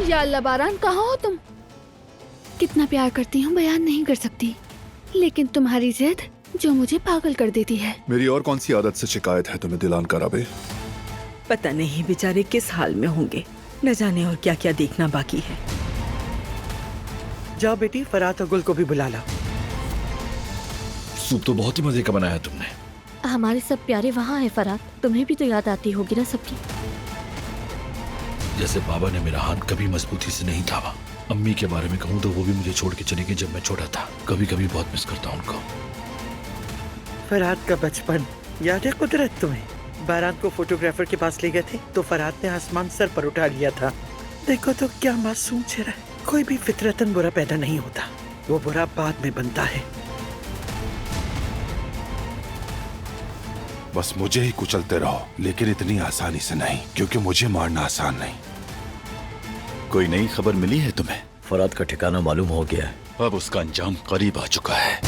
या अल्लाह बारान, कहाँ हो तुम? कितना प्यार करती हूँ बयान नहीं कर सकती, लेकिन तुम्हारी जिद जो मुझे पागल कर देती है। मेरी और कौन सी आदत से शिकायत है तुम्हें दिलान का राबे? पता नहीं बेचारे किस हाल में होंगे, न जाने और क्या क्या देखना बाकी है। जाओ बेटी, फरात और गुल को भी बुला लाओ। सूप तो बहुत ही मजे का बनाया तुमने। हमारे सब प्यारे वहाँ है फरात, तुम्हें भी तो याद आती होगी ना सबकी। जैसे बाबा ने मेरा हाथ कभी मजबूती से नहीं थामा। अम्मी के बारे में कहूँ तो वो भी मुझे छोड़ के चली गई जब मैं छोटा था। कभी कभी बहुत मिस करता हूँ उनको। फरात का बचपन याद है कुदरत तुम्हें? बारात को फोटोग्राफर के पास ले गए थे तो फरात ने आसमान सर पर उठा लिया था। देखो तो क्या मासूम चेहरा है। कोई भी फितरतन बुरा पैदा नहीं होता, वो बुरा बाद में बनता है। बस मुझे ही कुचलते रहो, लेकिन इतनी आसानी से नहीं, क्योंकि मुझे मारना आसान नहीं। कोई नई खबर मिली है तुम्हें? फरात का ठिकाना मालूम हो गया है। अब उसका अंजाम करीब आ चुका है।